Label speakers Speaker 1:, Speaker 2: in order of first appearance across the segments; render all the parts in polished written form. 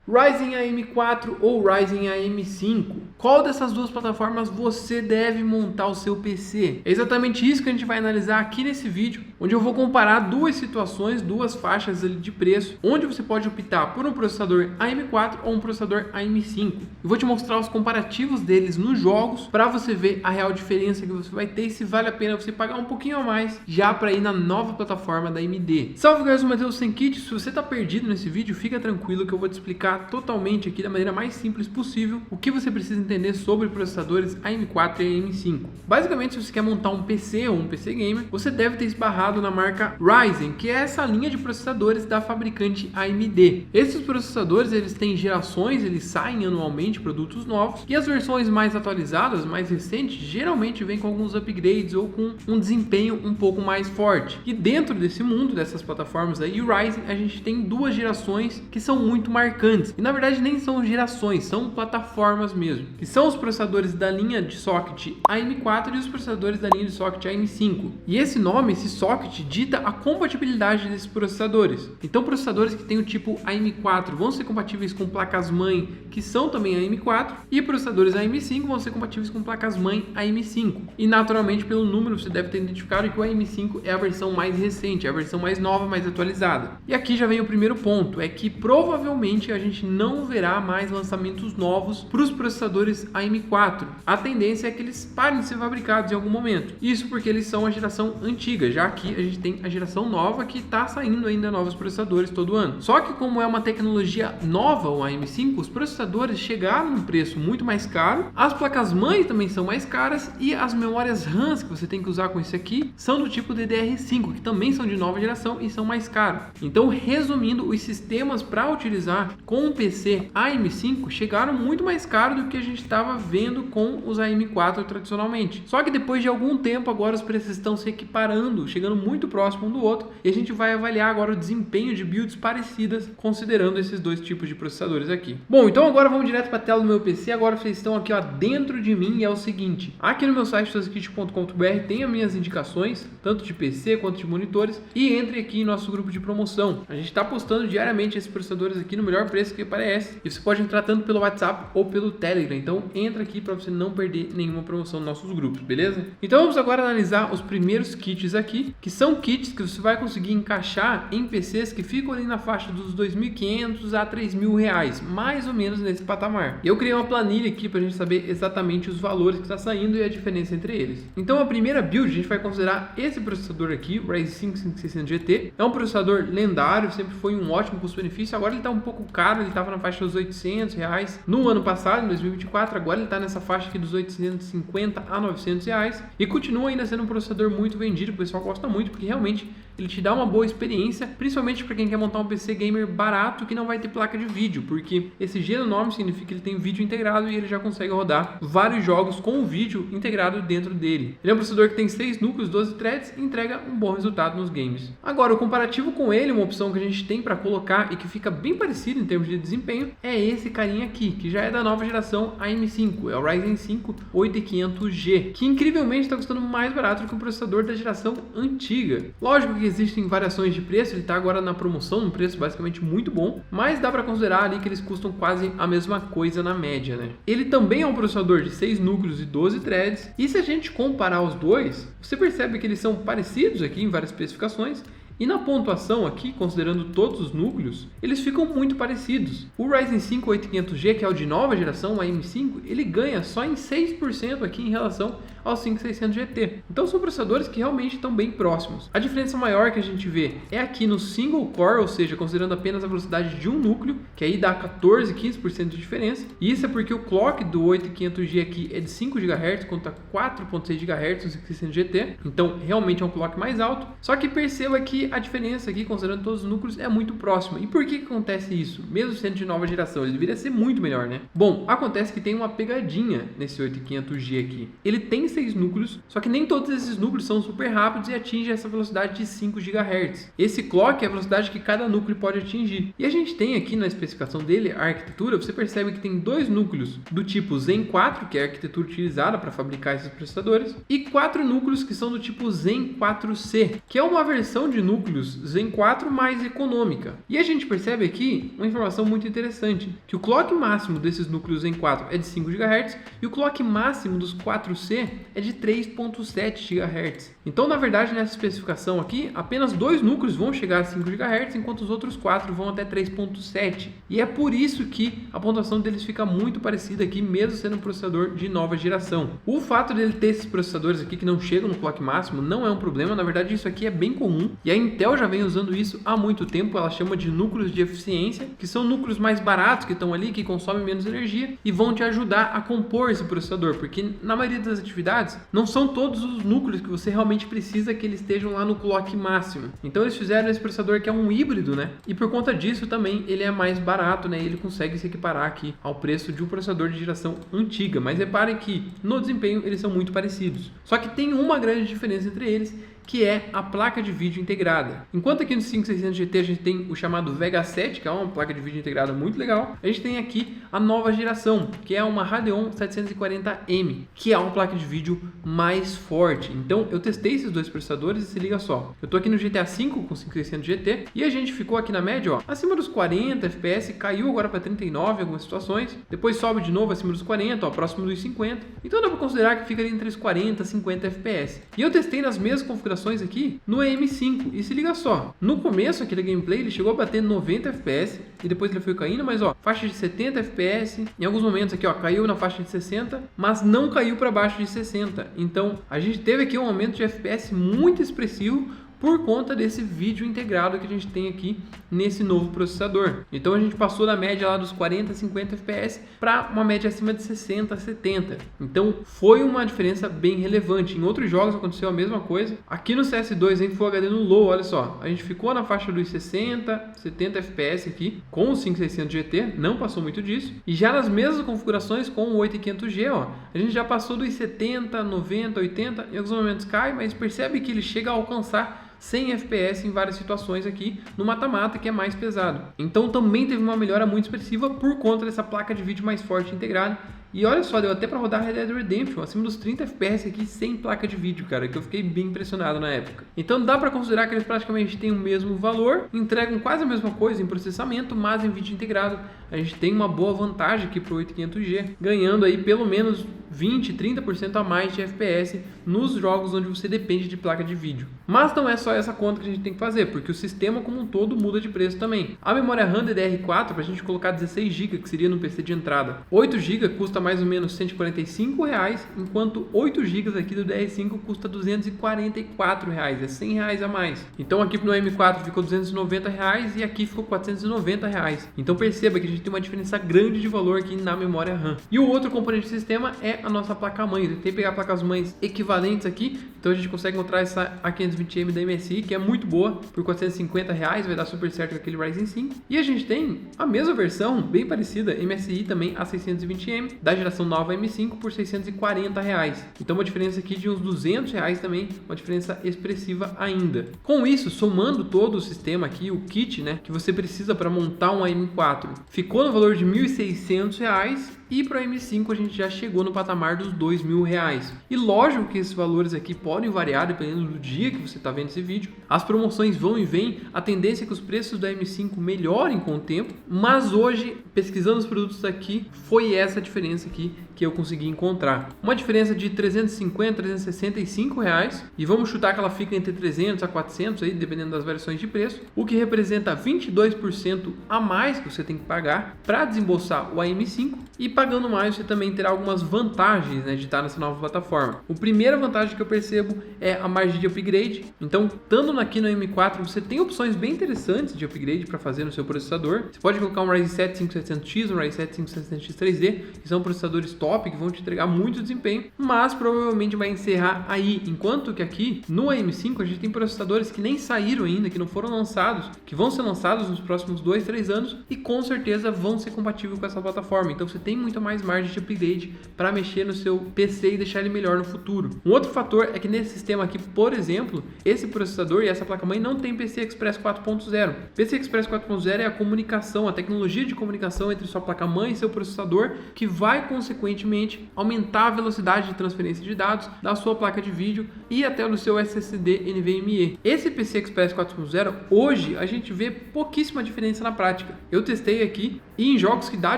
Speaker 1: Ryzen AM4 ou Ryzen AM5? Qual dessas duas plataformas você deve montar o seu PC? É exatamente isso que a gente vai analisar aqui nesse vídeo, onde eu vou comparar duas situações, duas faixas ali de preço, onde você pode optar por um processador AM4 ou um processador AM5. Eu vou te mostrar os comparativos deles nos jogos para você ver a real diferença que você vai ter e se vale a pena você pagar um pouquinho a mais já para ir na nova plataforma da AMD. Salve galera, eu sou o Matheus Senkit. Se você está perdido nesse vídeo, fica tranquilo que eu vou te explicar totalmente aqui da maneira mais simples possível o que você precisa entender sobre processadores AM4 e AM5. Basicamente, se você quer montar um PC ou um PC gamer, você deve ter esbarrado na marca Ryzen, que é essa linha de processadores da fabricante AMD. Esses processadores, eles têm gerações, eles saem anualmente produtos novos, e as versões mais atualizadas, mais recentes, geralmente vêm com alguns upgrades ou com um desempenho um pouco mais forte. E dentro desse mundo, dessas plataformas aí, Ryzen, a gente tem duas gerações que são muito marcantes. E na verdade nem são gerações, são plataformas mesmo, que são os processadores da linha de socket AM4 e os processadores da linha de socket AM5. E esse nome, esse socket, dita a compatibilidade desses processadores. Então processadores que têm o tipo AM4 vão ser compatíveis com placas-mãe que são também AM4, e processadores AM5 vão ser compatíveis com placas-mãe AM5. E naturalmente, pelo número, você deve ter identificado que o AM5 é a versão mais recente, é a versão mais nova, mais atualizada. E aqui já vem o primeiro ponto, é que provavelmente a gente não verá mais lançamentos novos para os processadores AM4. A tendência é que eles parem de ser fabricados em algum momento. Isso porque eles são a geração antiga, já que a gente tem a geração nova que está saindo ainda novos processadores todo ano. Só que como é uma tecnologia nova, o AM5, os processadores chegaram num preço muito mais caro, as placas-mães também são mais caras e as memórias RAM que você tem que usar com isso aqui são do tipo DDR5, que também são de nova geração e são mais caros. Então, resumindo, os sistemas para utilizar com um PC AM5 chegaram muito mais caro do que a gente estava vendo com os AM4 tradicionalmente. Só que depois de algum tempo, agora os preços estão se equiparando, chegando muito próximo um do outro, e a gente vai avaliar agora o desempenho de builds parecidas, considerando esses dois tipos de processadores aqui. Bom, então agora vamos direto para a tela do meu PC. Agora vocês estão aqui ó, dentro de mim, e é o seguinte: aqui no meu site senkit.com.br tem as minhas indicações, tanto de PC quanto de monitores, e entre aqui em nosso grupo de promoção. A gente está postando diariamente esses processadores aqui no melhor preço que aparece, e você pode entrar tanto pelo WhatsApp ou pelo Telegram. Então entra aqui para você não perder nenhuma promoção nos nossos grupos, beleza? Então vamos agora analisar os primeiros kits aqui, que são kits que você vai conseguir encaixar em PCs que ficam ali na faixa dos R$2.500 a R$3.000, mais ou menos nesse patamar. Eu criei uma planilha aqui para a gente saber exatamente os valores que está saindo e a diferença entre eles. Então a primeira build a gente vai considerar esse processador aqui, o Ryzen 5 5600 GT. É um processador lendário, sempre foi um ótimo custo-benefício. Agora ele está um pouco caro, ele estava na faixa dos R$800 no ano passado, em 2024. Agora ele está nessa faixa aqui dos R$850 a R$900 e continua ainda sendo um processador muito vendido. O pessoal gosta muito porque realmente ele te dá uma boa experiência, principalmente para quem quer montar um PC gamer barato que não vai ter placa de vídeo, porque esse G no nome significa que ele tem vídeo integrado e ele já consegue rodar vários jogos com o vídeo integrado dentro dele. Ele é um processador que tem 6 núcleos, 12 threads e entrega um bom resultado nos games. Agora, o comparativo com ele, uma opção que a gente tem para colocar e que fica bem parecido em termos de desempenho, é esse carinha aqui, que já é da nova geração AM5, é o Ryzen 5 8500G, que incrivelmente está custando mais barato do que o processador da geração antiga. Lógico que existem variações de preço, ele está agora na promoção, um preço basicamente muito bom, mas dá para considerar ali que eles custam quase a mesma coisa na média, né? Ele também é um processador de 6 núcleos e 12 threads, e se a gente comparar os dois, você percebe que eles são parecidos aqui em várias especificações, e na pontuação aqui, considerando todos os núcleos, eles ficam muito parecidos. O Ryzen 5 8500G, que é o de nova geração, o AM5, ele ganha só em 6% aqui em relação ao 5600 GT. Então são processadores que realmente estão bem próximos. A diferença maior que a gente vê é aqui no single core, ou seja, considerando apenas a velocidade de um núcleo, que aí dá 14, 15% de diferença. E isso é porque o clock do 8500G aqui é de 5 GHz contra 4.6 GHz no 5600 GT. Então realmente é um clock mais alto. Só que perceba que a diferença aqui, considerando todos os núcleos, é muito próxima. E por que acontece isso? Mesmo sendo de nova geração, ele deveria ser muito melhor, né? Bom, acontece que tem uma pegadinha nesse 8500G aqui. Ele tem 6 núcleos, só que nem todos esses núcleos são super rápidos e atingem essa velocidade de 5 GHz. Esse clock é a velocidade que cada núcleo pode atingir. E a gente tem aqui na especificação dele, a arquitetura, você percebe que tem 2 núcleos do tipo Zen 4, que é a arquitetura utilizada para fabricar esses processadores, e 4 núcleos que são do tipo Zen 4C, que é uma versão de núcleos Zen 4 mais econômica. E a gente percebe aqui uma informação muito interessante, que o clock máximo desses núcleos Zen 4 é de 5 GHz e o clock máximo dos 4C é de 3.7 GHz. Então, na verdade, nessa especificação aqui, apenas 2 núcleos vão chegar a 5 GHz, enquanto os outros 4 vão até 3.7. E é por isso que a pontuação deles fica muito parecida aqui, mesmo sendo um processador de nova geração. O fato dele ter esses processadores aqui que não chegam no clock máximo não é um problema, na verdade isso aqui é bem comum. E a Intel já vem usando isso há muito tempo, ela chama de núcleos de eficiência, que são núcleos mais baratos que estão ali, que consomem menos energia e vão te ajudar a compor esse processador, porque na maioria das atividades não são todos os núcleos que você realmente precisa que eles estejam lá no clock máximo. Então eles fizeram esse processador que é um híbrido, né? E por conta disso também ele é mais barato, né? Ele consegue se equiparar aqui ao preço de um processador de geração antiga. Mas reparem que no desempenho eles são muito parecidos. Só que tem uma grande diferença entre eles, que é a placa de vídeo integrada. Enquanto aqui no 5600 GT a gente tem o chamado Vega 7, que é uma placa de vídeo integrada muito legal, a gente tem aqui a nova geração, que é uma Radeon 740M, que é uma placa de vídeo mais forte. Então eu testei esses dois processadores e se liga só. Eu tô aqui no GTA V com 5600 GT e a gente ficou aqui na média, ó, acima dos 40 FPS, caiu agora para 39 em algumas situações, depois sobe de novo acima dos 40, ó, próximo dos 50. Então dá para considerar que fica ali entre os 40 e 50 FPS. E eu testei nas mesmas configurações aqui no M5 e se liga só, no começo aqui da gameplay ele chegou a bater 90 FPS e depois ele foi caindo, mas ó, faixa de 70 FPS, em alguns momentos aqui ó, caiu na faixa de 60, mas não caiu para baixo de 60. Então a gente teve aqui um aumento de FPS muito expressivo por conta desse vídeo integrado que a gente tem aqui nesse novo processador. Então a gente passou da média lá dos 40 a 50 FPS para uma média acima de 60 a 70. Então foi uma diferença bem relevante. Em outros jogos aconteceu a mesma coisa. Aqui no CS2 em Full HD no low, olha só, a gente ficou na faixa dos 60, 70 FPS aqui com o 5600 GT, não passou muito disso. E já nas mesmas configurações com o 8500G, ó, a gente já passou dos 70, 90, 80, em alguns momentos cai, mas percebe que ele chega a alcançar 100 FPS em várias situações aqui no mata-mata, que é mais pesado. Então também teve uma melhora muito expressiva por conta dessa placa de vídeo mais forte integrada. E olha só, deu até para rodar Red Dead Redemption acima dos 30 FPS aqui sem placa de vídeo, cara, que eu fiquei bem impressionado na época. Então dá para considerar que eles praticamente têm o mesmo valor, entregam quase a mesma coisa em processamento, mas em vídeo integrado a gente tem uma boa vantagem aqui para o 8500G, ganhando aí pelo menos 20, 30% a mais de FPS nos jogos onde você depende de placa de vídeo. Mas não é só essa conta que a gente tem que fazer, porque o sistema como um todo muda de preço também. A memória RAM DDR4, para a gente colocar 16 GB, que seria no PC de entrada, 8 GB custa mais ou menos R$ 145,00, enquanto 8 GB aqui do DR5 custa R$ 244,00, é R$ 100,00 a mais. Então aqui no M4 ficou R$ 290,00 e aqui ficou R$ 490,00. Então perceba que a gente tem uma diferença grande de valor aqui na memória RAM. E o outro componente do sistema é a nossa placa-mãe. Eu tentei pegar placas-mães equivalentes aqui, então a gente consegue encontrar essa A520M da MSI, que é muito boa, por R$ 450,00, vai dar super certo com aquele Ryzen 5. E a gente tem a mesma versão, bem parecida, MSI também A620M, da geração nova M5 por R$ 640,00. Então uma diferença aqui de uns R$ 200,00 também, uma diferença expressiva ainda. Com isso, somando todo o sistema aqui, o kit, né, que você precisa para montar um AM4, ficou no valor de R$ 1.600,00. E para o M5 a gente já chegou no patamar dos R$ 2.000. E lógico que esses valores aqui podem variar dependendo do dia que você está vendo esse vídeo. As promoções vão e vêm, a tendência é que os preços do M5 melhorem com o tempo. Mas hoje, pesquisando os produtos aqui, foi essa diferença aqui que eu consegui encontrar. Uma diferença de R$ 350, R$ 365,00. E vamos chutar que ela fica entre 300 a 400 aí, dependendo das variações de preço. O que representa 22% a mais que você tem que pagar para desembolsar o AM5. E pagando mais, você também terá algumas vantagens, né, de estar nessa nova plataforma. A primeira vantagem que eu percebo é a margem de upgrade. Então, estando aqui no M4, você tem opções bem interessantes de upgrade para fazer no seu processador. Você pode colocar um Ryzen 7 5700X, um Ryzen 7 5700X 3D, que são processadores top, que vão te entregar muito desempenho, mas provavelmente vai encerrar aí. Enquanto que aqui no M5 a gente tem processadores que nem saíram ainda, que não foram lançados, que vão ser lançados nos próximos 2, 3 anos e com certeza vão ser compatíveis com essa plataforma. Então, você tem muito mais margem de upgrade para mexer no seu PC e deixar ele melhor no futuro. Um outro fator é que nesse sistema aqui, por exemplo, esse processador e essa placa-mãe não tem PCI Express 4.0. PCI Express 4.0 é a comunicação, a tecnologia de comunicação entre sua placa-mãe e seu processador, que vai consequentemente aumentar a velocidade de transferência de dados da sua placa de vídeo e até no seu SSD NVMe. Esse PCI Express 4.0, hoje a gente vê pouquíssima diferença na prática. Eu testei aqui e em jogos que dá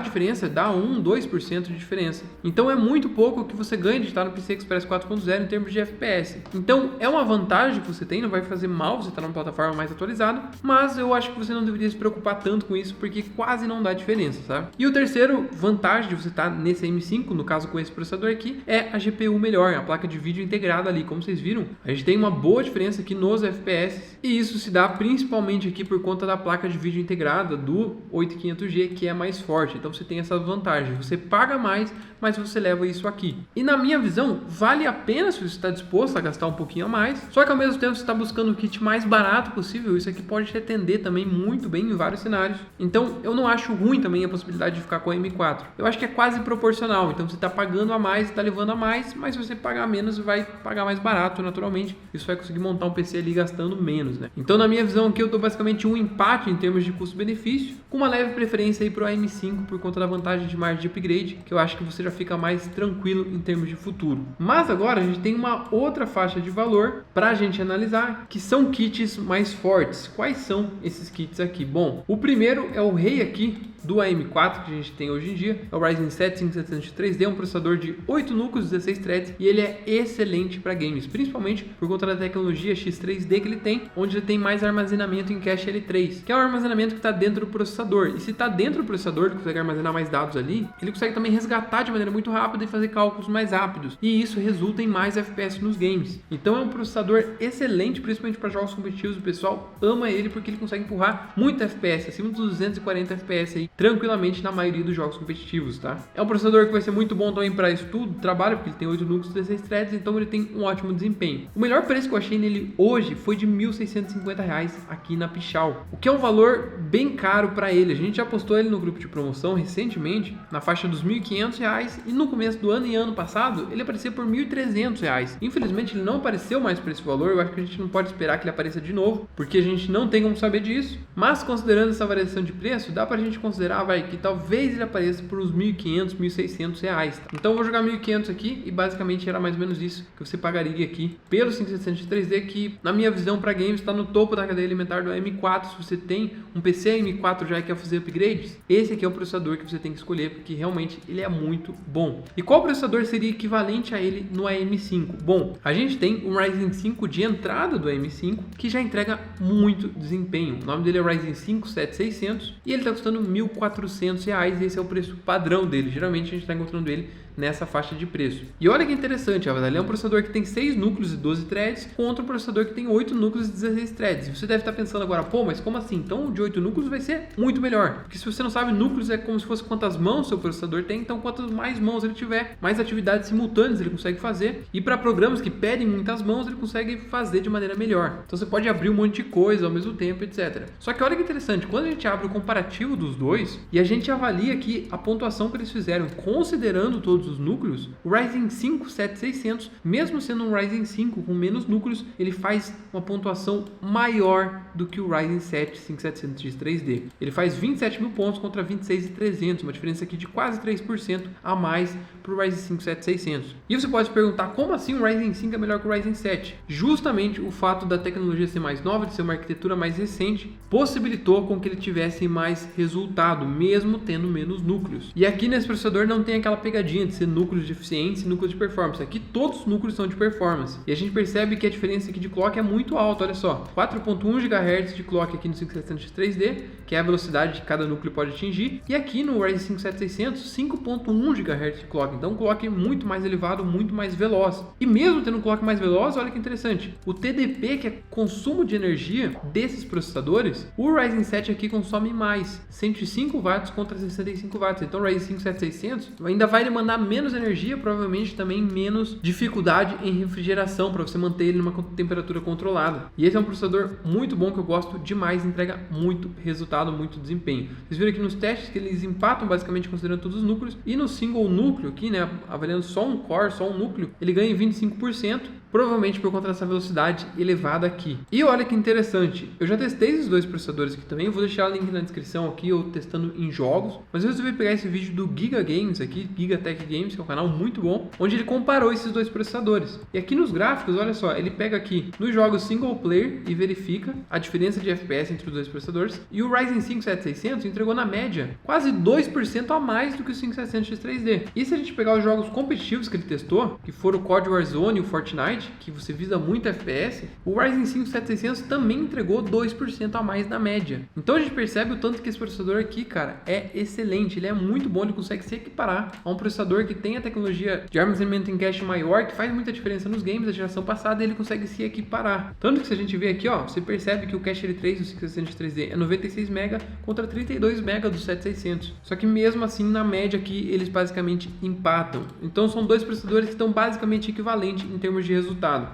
Speaker 1: diferença, dá 1-2% de diferença. Então é muito pouco que você ganha de estar no PCI Express 4.0 em termos de FPS. Então é uma vantagem que você tem, não vai fazer mal você estar numa plataforma mais atualizada, mas eu acho que você não deveria se preocupar tanto com isso, porque quase não dá diferença, sabe? E o terceiro vantagem de você estar nesse M5, no caso com esse processador aqui, é a GPU melhor, a placa de vídeo integrada ali. Como vocês viram, a gente tem uma boa diferença aqui nos FPS, e isso se dá principalmente aqui por conta da placa de vídeo integrada do 8500G, que é mais forte. Então você tem essa vantagem, você paga mais, mas você leva isso aqui. E na minha visão, vale a pena se você está disposto a gastar um pouquinho a mais, só que ao mesmo tempo você está buscando o kit mais barato possível. Isso aqui pode te atender também muito bem em vários cenários. Então eu não acho ruim também a possibilidade de ficar com a M4. Eu acho que é quase proporcional. Então você está pagando a mais, está levando a mais, mas se você pagar menos, vai pagar mais barato naturalmente. Isso vai conseguir montar um PC ali gastando menos, né? Então na minha visão aqui eu dou basicamente um empate em termos de custo-benefício, com uma leve preferência aí para o M5 por conta da vantagem de margem de upgrade, que eu acho que você já fica mais tranquilo em termos de futuro. Mas agora a gente tem uma outra faixa de valor para a gente analisar, que são kits mais fortes. Quais são esses kits aqui? Bom, o primeiro é o rei aqui do AM4 que a gente tem hoje em dia, é o Ryzen 7 5700X3D, um processador de 8 núcleos, 16 threads, e ele é excelente para games, principalmente por conta da tecnologia X3D que ele tem, onde ele tem mais armazenamento em cache L3, que é o armazenamento que está dentro do processador. E se está dentro do processador, ele consegue armazenar mais dados ali, ele consegue também resgatar de maneira muito rápida e fazer cálculos mais rápidos, e isso resulta em mais FPS nos games. Então é um processador excelente, principalmente para jogos competitivos. O pessoal ama ele porque ele consegue empurrar muito FPS, acima dos 240 FPS aí, tranquilamente na maioria dos jogos competitivos, tá? É um processador que vai ser muito bom também para estudo, trabalho, porque ele tem 8 núcleos, 16 threads, então ele tem um ótimo desempenho. O melhor preço que eu achei nele hoje foi de R$ 1.650 aqui na Pichau, o que é um valor bem caro para ele. A gente já postou ele no grupo de promoção recentemente, na faixa dos R$ 1.500, e no começo do ano e ano passado, ele aparecia por R$ 1.300. Infelizmente, ele não apareceu mais por esse valor. Eu acho que a gente não pode esperar que ele apareça de novo, porque a gente não tem como saber disso, mas considerando essa variação de preço, dá pra gente considerar que talvez ele apareça por uns R$ 1.500, R$ 1.600, tá? Então eu vou jogar 1.500 aqui e basicamente era mais ou menos isso que você pagaria aqui pelo 5700X3D, que na minha visão para games está no topo da cadeia alimentar do AM4. Se você tem um PC AM4 já e quer fazer upgrades, esse aqui é o processador que você tem que escolher, porque realmente ele é muito bom. E qual processador seria equivalente a ele no AM5? Bom, a gente tem um Ryzen 5 de entrada do AM5 que já entrega muito desempenho. O nome dele é Ryzen 5 7600 e ele está custando R$ 1.400, e esse é o preço padrão dele. Geralmente a gente está encontrando ele nessa faixa de preço. E olha que interessante, ele é um processador que tem 6 núcleos e 12 threads contra um processador que tem 8 núcleos e 16 threads. E você deve estar pensando agora, pô, mas como assim? Então o de 8 núcleos vai ser muito melhor. Porque se você não sabe, núcleos é como se fosse quantas mãos seu processador tem, então quantas mais mãos ele tiver, mais atividades simultâneas ele consegue fazer. E para programas que pedem muitas mãos, ele consegue fazer de maneira melhor. Então você pode abrir um monte de coisa ao mesmo tempo, etc. Só que olha que interessante, quando a gente abre o comparativo dos dois e a gente avalia aqui a pontuação que eles fizeram, considerando todos os núcleos, o Ryzen 5 7600, mesmo sendo um Ryzen 5 com menos núcleos, ele faz uma pontuação maior do que o Ryzen 7 5700X3D. Ele faz 27 mil pontos contra 26.300, uma diferença aqui de quase 3% a mais para o Ryzen 5 7600. E você pode se perguntar, como assim o Ryzen 5 é melhor que o Ryzen 7? Justamente o fato da tecnologia ser mais nova, de ser uma arquitetura mais recente, possibilitou com que ele tivesse mais resultado, mesmo tendo menos núcleos. E aqui nesse processador não tem aquela pegadinha de ser núcleos de eficiência e núcleos de performance. Aqui todos os núcleos são de performance. E a gente percebe que a diferença aqui de clock é muito alta, olha só. 4.1 GHz de clock aqui no 5700X3D, que é a velocidade que cada núcleo pode atingir. E aqui no Ryzen 5 7600, 5.1 GHz de clock. Então um clock muito mais elevado, muito mais veloz. E mesmo tendo um clock mais veloz, olha que interessante. O TDP, que é consumo de energia desses processadores, o Ryzen 7 aqui consome mais. 105 watts contra 65 watts. Então o Ryzen 5 7600 ainda vai demandar menos energia, provavelmente também menos dificuldade em refrigeração para você manter ele numa temperatura controlada. E esse é um processador muito bom bom, que eu gosto demais, entrega muito resultado, muito desempenho. Vocês viram aqui nos testes que eles empatam basicamente considerando todos os núcleos, e no single núcleo aqui, né, avaliando só um core, só um núcleo, ele ganha em 25%, provavelmente por conta dessa velocidade elevada aqui. E olha que interessante, eu já testei esses dois processadores aqui também, vou deixar o link na descrição aqui, eu testando em jogos, mas eu resolvi pegar esse vídeo do Giga Games aqui, Giga Tech Games, que é um canal muito bom, onde ele comparou esses dois processadores. E aqui nos gráficos, olha só, ele pega aqui nos jogos single player e verifica a diferença de FPS entre os dois processadores, e o Ryzen 5 7600 entregou na média quase 2% a mais do que o 5700 X3D. E se a gente pegar os jogos competitivos que ele testou, que foram o COD Warzone e o Fortnite, que você visa muito FPS, o Ryzen 5 7600 também entregou 2% a mais na média. Então a gente percebe o tanto que esse processador aqui, cara, é excelente, ele é muito bom, ele consegue se equiparar a um processador que tem a tecnologia de armazenamento em cache maior, que faz muita diferença nos games da geração passada, e ele consegue se equiparar. Tanto que se a gente vê aqui, ó, você percebe que o cache L3 do 5600 3D é 96 MB contra 32 MB do 7600. Só que mesmo assim, na média aqui, eles basicamente empatam. Então são dois processadores que estão basicamente equivalentes em termos de resultado.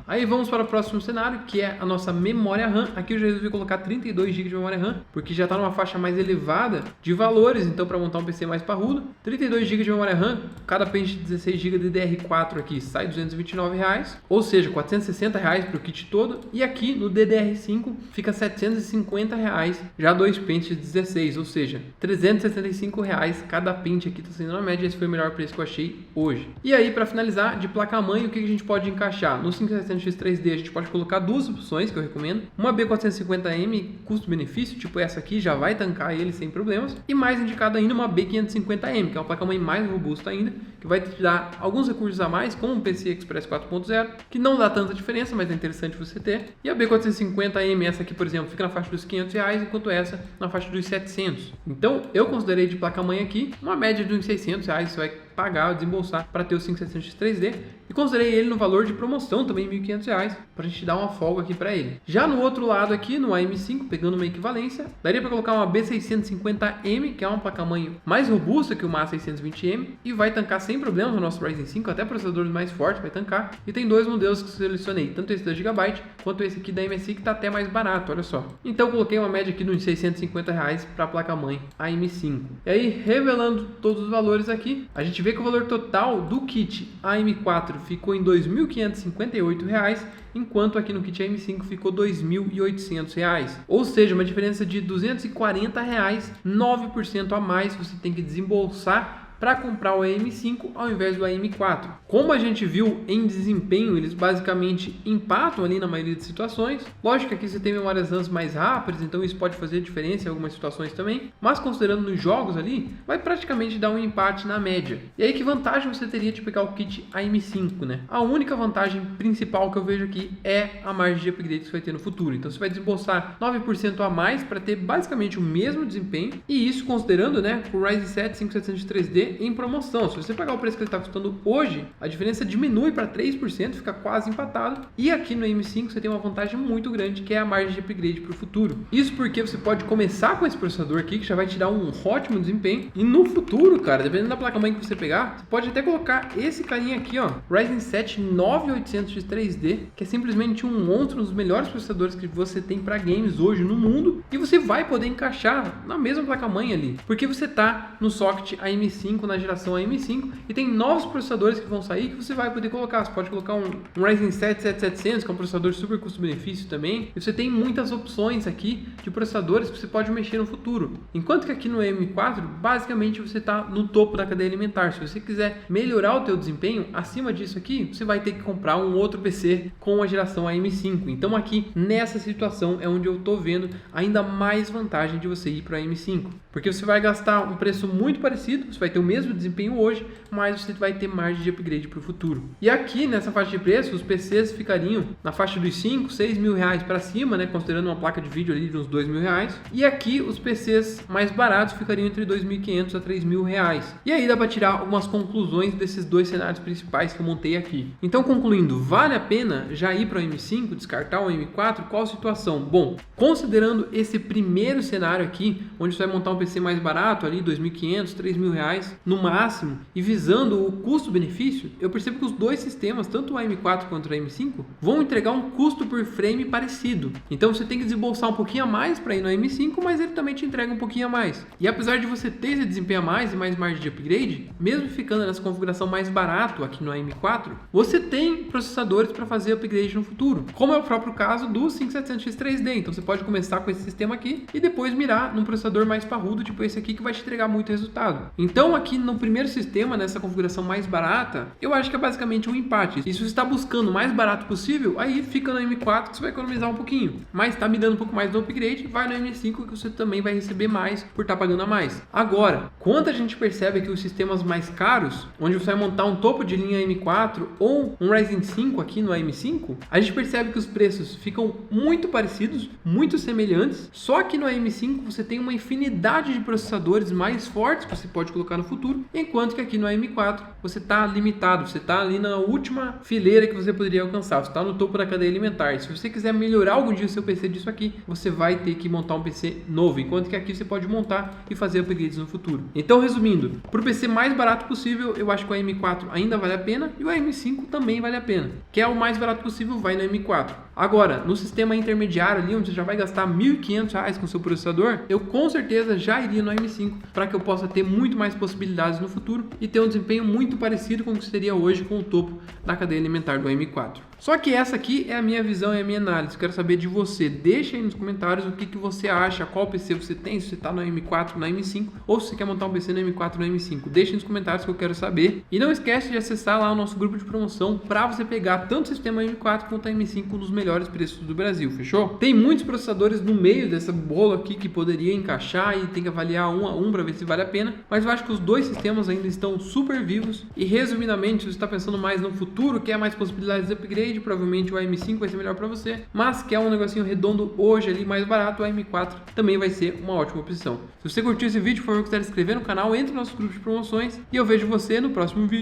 Speaker 1: Aí vamos para o próximo cenário, que é a nossa memória RAM. Aqui eu já resolvi colocar 32 GB de memória RAM, porque já está numa faixa mais elevada de valores, então para montar um PC mais parrudo, 32 GB de memória RAM, cada pente de 16 GB DDR4 aqui sai R$ 229, ou seja, R$ 460 para o kit todo, e aqui no DDR5 fica R$ 750, já dois pentes de 16, ou seja, R$ 365 cada pente aqui, está sendo na média. Esse foi o melhor preço que eu achei hoje. E aí, para finalizar, de placa-mãe, o que a gente pode encaixar? No 5700 X3D a gente pode colocar duas opções que eu recomendo, uma B450M custo-benefício, tipo essa aqui, já vai tancar ele sem problemas, e mais indicado ainda uma B550M, que é uma placa-mãe mais robusta ainda, que vai te dar alguns recursos a mais, como o PCI Express 4.0, que não dá tanta diferença, mas é interessante você ter. E a B450M, essa aqui, por exemplo, fica na faixa dos R$500, enquanto essa na faixa dos 700. Então, eu considerei de placa-mãe aqui uma média de uns R$600, você vai pagar, desembolsar para ter o 5700 X3D, e considerei ele no valor de promoção também R$ 1.500, para a gente dar uma folga aqui para ele. Já no outro lado aqui, no AM5, pegando uma equivalência, daria para colocar uma B650M, que é uma placa-mãe mais robusta que uma A620M, e vai tancar sem problemas o nosso Ryzen 5, até processadores mais fortes vai tancar. E tem dois modelos que eu selecionei, tanto esse da Gigabyte, quanto esse aqui da MSI, que está até mais barato, olha só. Então coloquei uma média aqui de uns R$650 para a placa-mãe AM5. E aí, revelando todos os valores aqui, a gente vê que o valor total do kit AM4 ficou em R$ 2.558, enquanto aqui no kit AM5 ficou R$ 2.800. Ou seja, uma diferença de R$ 240, 9% a mais você tem que desembolsar para comprar o AM5 ao invés do AM4. Como a gente viu em desempenho, eles basicamente empatam ali na maioria das situações. Lógico que aqui você tem memórias RAM mais rápidas, então isso pode fazer diferença em algumas situações também, mas considerando nos jogos ali, vai praticamente dar um empate na média. E aí, que vantagem você teria de pegar o kit AM5, né? A única vantagem principal que eu vejo aqui é a margem de upgrade que você vai ter no futuro. Então você vai desembolsar 9% a mais para ter basicamente o mesmo desempenho, e isso considerando, né, o Ryzen 7 5700 3D em promoção. Se você pagar o preço que ele está custando hoje, a diferença diminui para 3%, fica quase empatado. E aqui no AM5 você tem uma vantagem muito grande, que é a margem de upgrade para o futuro. Isso porque você pode começar com esse processador aqui, que já vai te dar um ótimo desempenho, e no futuro, cara, dependendo da placa-mãe que você pegar, você pode até colocar esse carinha aqui, ó, Ryzen 7 9800X 3D, que é simplesmente um monstro, um dos melhores processadores que você tem para games hoje no mundo, e você vai poder encaixar na mesma placa-mãe ali, porque você tá no socket AM5, na geração AM5, e tem novos processadores que vão sair que você vai poder colocar. Você pode colocar um Ryzen 7 7700, que é um processador super custo-benefício também, e você tem muitas opções aqui de processadores que você pode mexer no futuro. Enquanto que aqui no AM4, basicamente você está no topo da cadeia alimentar. Se você quiser melhorar o teu desempenho acima disso aqui, você vai ter que comprar um outro PC com a geração AM5. Então aqui, nessa situação, é onde eu estou vendo ainda mais vantagem de você ir para a AM5, porque você vai gastar um preço muito parecido, você vai ter o mesmo desempenho hoje, mas você vai ter margem de upgrade para o futuro. E aqui nessa faixa de preço, os PCs ficariam na faixa dos 5, 6 mil reais para cima, né, considerando uma placa de vídeo ali de uns 2 mil reais. E aqui os PCs mais baratos ficariam entre 2.500 a 3 mil reais. E aí dá para tirar algumas conclusões desses dois cenários principais que eu montei aqui. Então, concluindo, vale a pena já ir para o M5, descartar o M4? Qual a situação? Bom, considerando esse primeiro cenário aqui, onde você vai montar um PC mais barato ali, 2.500, 3 mil reais, no máximo e visando o custo-benefício, eu percebo que os dois sistemas, tanto o AM4 quanto o AM5, vão entregar um custo por frame parecido. Então você tem que desembolsar um pouquinho a mais para ir no AM5, mas ele também te entrega um pouquinho a mais. E apesar de você ter esse desempenho a mais e mais margem de upgrade, mesmo ficando nessa configuração mais barato aqui no AM4, você tem processadores para fazer upgrade no futuro, como é o próprio caso do 5700X3D. Então você pode começar com esse sistema aqui e depois mirar num processador mais parrudo, tipo esse aqui, que vai te entregar muito resultado. Então aqui no primeiro sistema, nessa configuração mais barata, eu acho que é basicamente um empate. E se você está buscando o mais barato possível, aí fica no M4 que você vai economizar um pouquinho. Mas está me dando um pouco mais do upgrade, vai no M5 que você também vai receber mais por estar pagando a mais. Agora, quando a gente percebe que os sistemas mais caros, onde você vai montar um topo de linha M4 ou um Ryzen 5 aqui no AM5, a gente percebe que os preços ficam muito parecidos, muito semelhantes, só que no AM5 você tem uma infinidade de processadores mais fortes que você pode colocar no futuro, enquanto que aqui no AM4 você está limitado, você está ali na última fileira que você poderia alcançar, você está no topo da cadeia alimentar. E se você quiser melhorar algum dia o seu PC disso aqui, você vai ter que montar um PC novo, enquanto que aqui você pode montar e fazer upgrades no futuro. Então, resumindo, para o PC mais barato possível, eu acho que o AM4 ainda vale a pena e o AM5 também vale a pena. Quer o mais barato possível, vai no AM4. Agora, no sistema intermediário ali, onde você já vai gastar R$ 1.500 com seu processador, eu com certeza já iria no AM5 para que eu possa ter muito mais possibilidades no futuro e ter um desempenho muito parecido com o que seria hoje com o topo da cadeia alimentar do AM4. Só que essa aqui é a minha visão e a minha análise. Quero saber de você. Deixa aí nos comentários o que você acha, qual PC você tem, se você está no M4, no M5, ou se você quer montar um PC no M4, no M5. Deixa nos comentários que eu quero saber. E não esquece de acessar lá o nosso grupo de promoção para você pegar tanto o sistema M4 quanto a M5 nos melhores preços do Brasil, fechou? Tem muitos processadores no meio dessa bola aqui que poderia encaixar e tem que avaliar um a um para ver se vale a pena, mas eu acho que os dois sistemas ainda estão super vivos e, resumidamente, se você está pensando mais no futuro, quer mais possibilidades de upgrade, provavelmente o AM5 vai ser melhor para você, mas quer um negocinho redondo hoje ali mais barato, o AM4 também vai ser uma ótima opção. Se você curtiu esse vídeo, por favor, quiser se inscrever no canal, entre no nosso grupo de promoções e eu vejo você no próximo vídeo.